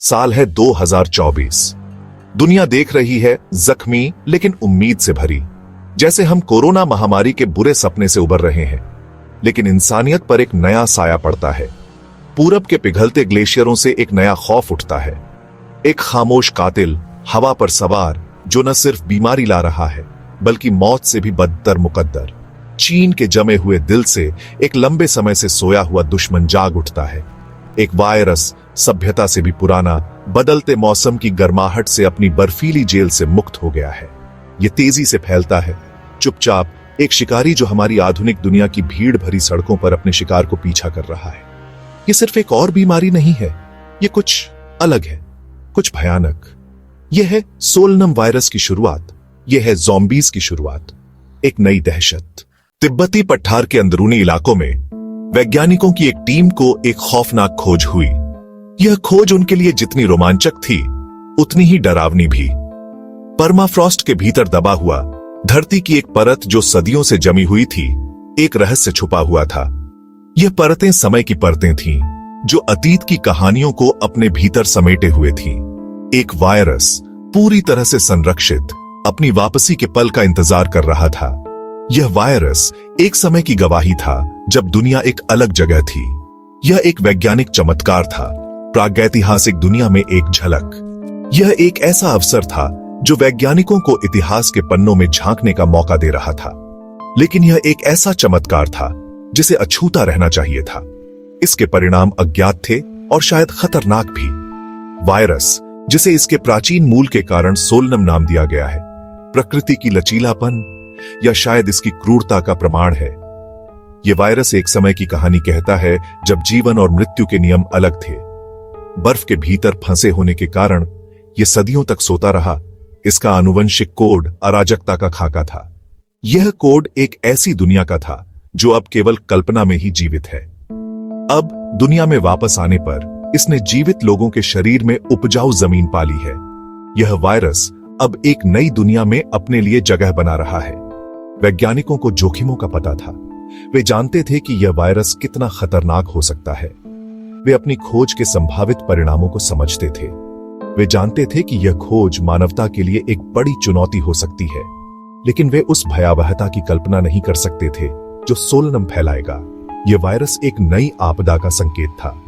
साल है 2024। दुनिया देख रही है जख्मी लेकिन उम्मीद से भरी, जैसे हम कोरोना महामारी के बुरे सपने से उबर रहे हैं। लेकिन इंसानियत पर एक नया साया पड़ता है। पूरब के पिघलते ग्लेशियरों से एक नया खौफ उठता है। एक खामोश कातिल हवा पर सवार, जो न सिर्फ बीमारी ला रहा है बल्कि मौत से भी बदतर मुकद्दर। चीन के जमे हुए दिल से एक लंबे समय से सोया हुआ दुश्मन जाग उठता है। एक वायरस सभ्यता से भी पुराना, बदलते मौसम की गर्माहट से अपनी बर्फीली जेल से मुक्त हो गया है। यह तेजी से फैलता है, चुपचाप, एक शिकारी जो हमारी आधुनिक दुनिया की भीड़ भरी सड़कों पर अपने शिकार को पीछा कर रहा है। यह सिर्फ एक और बीमारी नहीं है, यह कुछ अलग है, कुछ भयानक। यह है सोलनम वायरस की शुरुआत, यह है ज़ॉम्बीज़ की शुरुआत, एक नई दहशत। तिब्बती पठार के अंदरूनी इलाकों में वैज्ञानिकों की एक टीम को एक खौफनाक खोज हुई। यह खोज उनके लिए जितनी रोमांचक थी, उतनी ही डरावनी भी। परमाफ्रॉस्ट के भीतर दबा हुआ धरती की एक परत जो सदियों से जमी हुई थी, एक रहस्य छुपा हुआ था। यह परतें समय की परतें थीं, जो अतीत की कहानियों को अपने भीतर समेटे हुए थी। एक वायरस पूरी तरह से संरक्षित अपनी वापसी के पल का इंतजार कर रहा था। यह वायरस एक समय की गवाही था जब दुनिया एक अलग जगह थी। यह एक वैज्ञानिक चमत्कार था, प्रागैतिहासिक दुनिया में एक झलक। यह एक ऐसा अवसर था जो वैज्ञानिकों को इतिहास के पन्नों में झांकने का मौका दे रहा था। लेकिन यह एक ऐसा चमत्कार था जिसे अछूता रहना चाहिए था। इसके परिणाम अज्ञात थे और शायद खतरनाक भी। वायरस, जिसे इसके प्राचीन मूल के कारण सोलनम नाम दिया गया है, प्रकृति की लचीलापन या शायद इसकी क्रूरता का प्रमाण है। यह वायरस एक समय की कहानी कहता है जब जीवन और मृत्यु के नियम अलग थे। बर्फ के भीतर फंसे होने के कारण यह सदियों तक सोता रहा। इसका आनुवंशिक कोड अराजकता का खाका था। यह कोड एक ऐसी दुनिया का था जो अब केवल कल्पना में ही जीवित है। अब दुनिया में वापस आने पर इसने जीवित लोगों के शरीर में उपजाऊ जमीन पाली है। यह वायरस अब एक नई दुनिया में अपने लिए जगह बना रहा है। वैज्ञानिकों को जोखिमों का पता था। वे जानते थे कि यह वायरस कितना खतरनाक हो सकता है। वे अपनी खोज के संभावित परिणामों को समझते थे। वे जानते थे कि यह खोज मानवता के लिए एक बड़ी चुनौती हो सकती है, लेकिन वे उस भयावहता की कल्पना नहीं कर सकते थे जो सोलनम फैलाएगा। यह वायरस एक नई आपदा का संकेत था।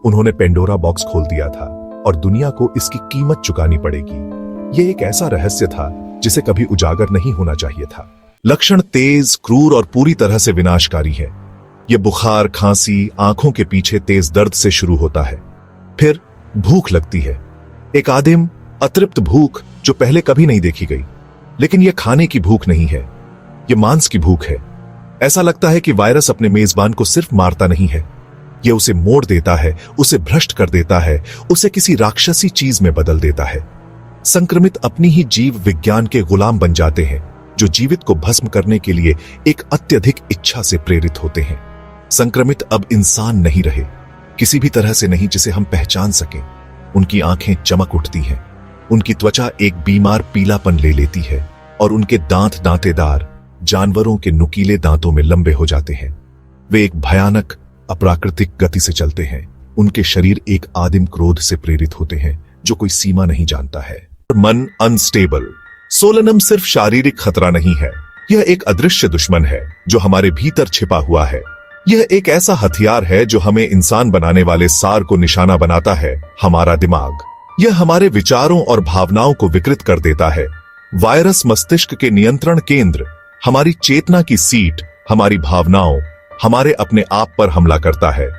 उन्होंने पेंडोरा बॉक्स खोल दिया था और दुनिया को इसकी कीमत चुकानी पड़ेगी। यह एक ऐसा रहस्य था जिसे कभी उजागर नहीं होना चाहिए था। लक्षण तेज, क्रूर और पूरी तरह से विनाशकारी है। यह बुखार, खांसी, आंखों के पीछे तेज दर्द से शुरू होता है। फिर भूख लगती है, एक आदिम, अतृप्त भूख जो पहले कभी नहीं देखी गई। लेकिन यह खाने की भूख नहीं है, यह मांस की भूख है। ऐसा लगता है कि वायरस अपने मेजबान को सिर्फ मारता नहीं है, यह उसे मोड़ देता है, उसे भ्रष्ट कर देता है, उसे किसी राक्षसी चीज में बदल देता है। संक्रमित अपनी ही जीव विज्ञान के गुलाम बन जाते हैं, जो जीवित को भस्म करने के लिए एक अत्यधिक इच्छा से प्रेरित होते हैं। संक्रमित अब इंसान नहीं रहे, किसी भी तरह से नहीं जिसे हम पहचान सकें। उनकी आंखें चमक उठती हैं, उनकी त्वचा एक बीमार पीलापन ले लेती है और उनके दांत दांतेदार, जानवरों के नुकीले दांतों में लंबे हो जाते हैं। वे एक भयानक, अप्राकृतिक गति से चलते हैं। उनके शरीर एक आदिम क्रोध से प्रेरित होते हैं जो कोई सीमा नहीं जानता है। मन अनस्टेबल। सोलनम सिर्फ शारीरिक खतरा नहीं है, यह एक अदृश्य दुश्मन है जो हमारे भीतर छिपा हुआ है। यह एक ऐसा हथियार है जो हमें इंसान बनाने वाले सार को निशाना बनाता है, हमारा दिमाग। यह हमारे विचारों और भावनाओं को विकृत कर देता है। वायरस मस्तिष्क के नियंत्रण केंद्र, हमारी चेतना की सीट, हमारी भावनाओं, हमारे अपने आप पर हमला करता है।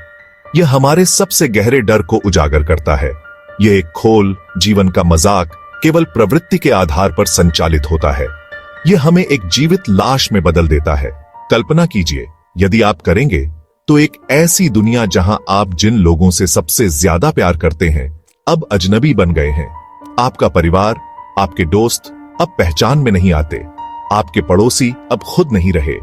यह हमारे सबसे गहरे डर को उजागर करता है। यह एक खोल, जीवन का मजाक केवल प्रवृत्ति के आधार पर संचालित होता है। यह हमें एक जीवित लाश में बदल देता है। कल्पना कीजिए, यदि आप करेंगे तो एक ऐसी दुनिया जहां आप जिन लोगों से सबसे ज्यादा प्यार करते हैं अब अजनबी बन गए हैं। आपका परिवार, आपके दोस्त अब पहचान में नहीं आते। आपके पड़ोसी अब खुद नहीं रहे,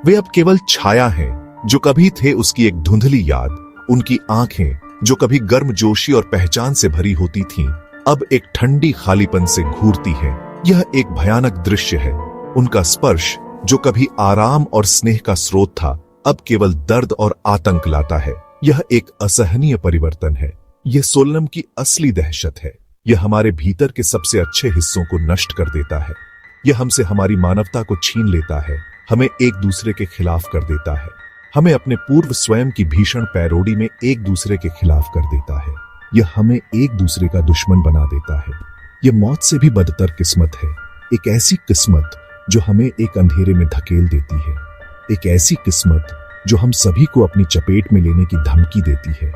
वे अब केवल छाया हैं जो कभी थे उसकी एक धुंधली याद। उनकी आंखें जो कभी गर्मजोशी और पहचान से भरी होती थीं, अब एक ठंडी खालीपन से घूरती हैं। यह एक भयानक दृश्य है। उनका स्पर्श जो कभी आराम और स्नेह का स्रोत था, अब केवल दर्द और आतंक लाता है। यह एक असहनीय परिवर्तन है, यह सोलनम की असली दहशत है। यह हमारे भीतर के सबसे अच्छे हिस्सों को नष्ट कर देता है। यह हमसे हमारी मानवता को छीन लेता है, हमें एक दूसरे के खिलाफ कर देता है, हमें अपने पूर्व स्वयं की भीषण पैरोडी में एक दूसरे के खिलाफ कर देता है। यह हमें एक दूसरे का दुश्मन बना देता है। यह मौत से भी बदतर किस्मत है, एक ऐसी किस्मत जो हमें एक अंधेरे में धकेल देती है, एक ऐसी किस्मत जो हम सभी को अपनी चपेट में लेने की धमकी देती है।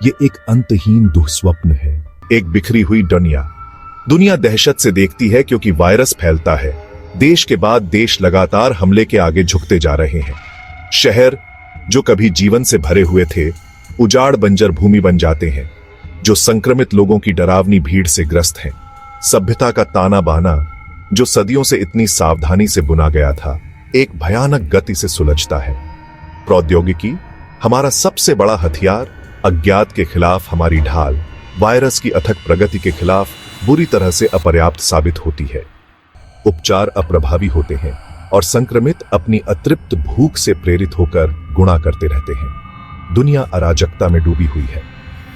यह एक अंतहीन दुःस्वप्न है, एक बिखरी हुई दुनिया दहशत से देखती है क्योंकि वायरस फैलता है। देश के बाद देश लगातार हमले के आगे झुकते जा रहे हैं। शहर जो कभी जीवन से भरे हुए थे, उजाड़ बंजर भूमि बन जाते हैं, जो संक्रमित लोगों की डरावनी भीड़ से ग्रस्त हैं। सभ्यता का ताना बाना जो सदियों से इतनी सावधानी से बुना गया था, एक भयानक गति से सुलझता है। प्रौद्योगिकी हमारा सबसे बड़ा हथियार, अज्ञात के खिलाफ हमारी ढाल, वायरस की अथक प्रगति के खिलाफ बुरी तरह से अपर्याप्त साबित होती है। उपचार अप्रभावी होते हैं और संक्रमित अपनी अतृप्त भूख से प्रेरित होकर गुणा करते रहते हैं। दुनिया अराजकता में डूबी हुई है,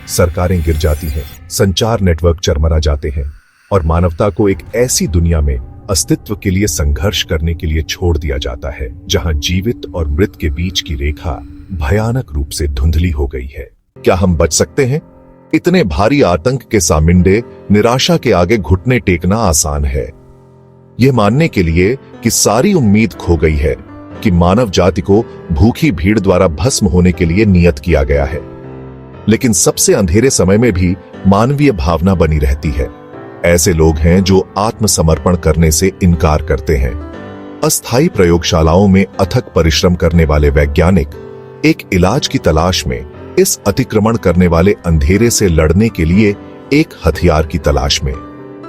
सरकारें गिर जाती हैं, संचार नेटवर्क चरमरा जाते हैं और मानवता को एक ऐसी दुनिया में अस्तित्व के लिए संघर्ष करने के लिए छोड़ दिया जाता है जहां जीवित और मृत के बीच की रेखा भयानक रूप से धुंधली हो गई है। क्या हम बच सकते हैं? इतने भारी आतंक के सामिंडे निराशा के आगे घुटने टेकना आसान है, यह मानने के लिए कि सारी उम्मीद खो गई है, कि मानव जाति को भूखी भीड़ द्वारा भस्म होने के लिए नियत किया गया है। लेकिन सबसे अंधेरे समय में भी मानवीय भावना बनी रहती है। ऐसे लोग हैं जो आत्मसमर्पण करने से इनकार करते हैं। अस्थायी प्रयोगशालाओं में अथक परिश्रम करने वाले वैज्ञानिक एक इलाज की तलाश में, इस अतिक्रमण करने वाले अंधेरे से लड़ने के लिए एक हथियार की तलाश में।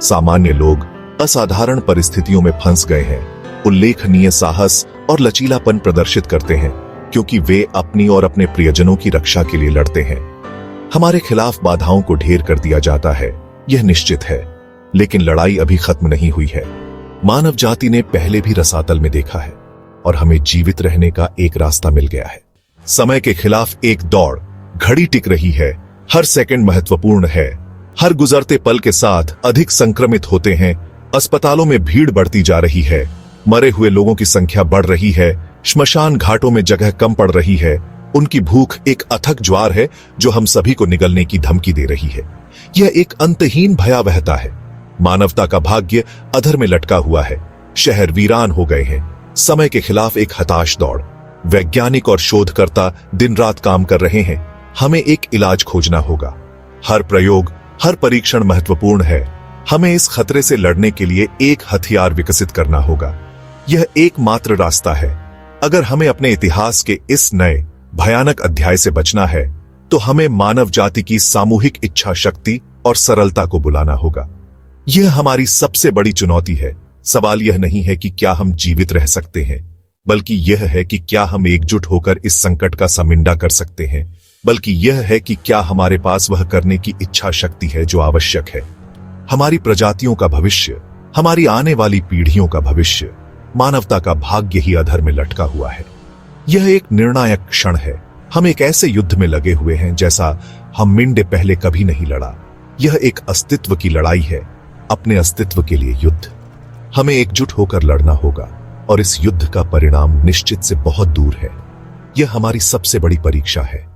सामान्य लोग असाधारण परिस्थितियों में फंस गए हैं, उल्लेखनीय साहस और लचीलापन प्रदर्शित करते हैं क्योंकि वे अपनी और अपने प्रियजनों की रक्षा के लिए लड़ते हैं। हमारे खिलाफ बाधाओं को ढेर कर दिया जाता है, यह निश्चित है, लेकिन लड़ाई अभी खत्म नहीं हुई है। मानव जाति ने पहले भी रसातल में देखा है और हमें जीवित रहने का एक रास्ता मिल गया है। समय के खिलाफ एक दौड़, घड़ी टिक रही है, हर सेकंड महत्वपूर्ण है। हर गुजरते पल के साथ अधिक संक्रमित होते हैं, अस्पतालों में भीड़ बढ़ती जा रही है, मरे हुए लोगों की संख्या बढ़ रही है, श्मशान घाटों में जगह कम पड़ रही है। उनकी भूख एक अथक ज्वार है जो हम सभी को निगलने की धमकी दे रही है। यह एक अंतहीन भयावहता है। मानवता का भाग्य अधर में लटका हुआ है, शहर वीरान हो गए हैं। समय के खिलाफ एक हताश दौड़, वैज्ञानिक और शोधकर्ता दिन रात काम कर रहे हैं। हमें एक इलाज खोजना होगा। हर प्रयोग, हर परीक्षण महत्वपूर्ण है। हमें इस खतरे से लड़ने के लिए एक हथियार विकसित करना होगा। यह एकमात्र रास्ता है। अगर हमें अपने इतिहास के इस नए भयानक अध्याय से बचना है, तो हमें मानव जाति की सामूहिक इच्छा शक्ति और सरलता को बुलाना होगा। यह हमारी सबसे बड़ी चुनौती है। सवाल यह नहीं है कि क्या हम जीवित रह सकते हैं, बल्कि यह है कि क्या हम एकजुट होकर इस संकट का सामिंडा कर सकते हैं, बल्कि यह है कि क्या हमारे पास वह करने की इच्छा शक्ति है जो आवश्यक है। हमारी प्रजातियों का भविष्य, हमारी आने वाली पीढ़ियों का भविष्य, मानवता का भाग्य ही अधर में लटका हुआ है। यह एक निर्णायक क्षण है। हम एक ऐसे युद्ध में लगे हुए हैं जैसा हम मिंडे पहले कभी नहीं लड़ा। यह एक अस्तित्व की लड़ाई है, अपने अस्तित्व के लिए युद्ध। हमें एकजुट होकर लड़ना होगा और इस युद्ध का परिणाम निश्चित से बहुत दूर है। यह हमारी सबसे बड़ी परीक्षा है।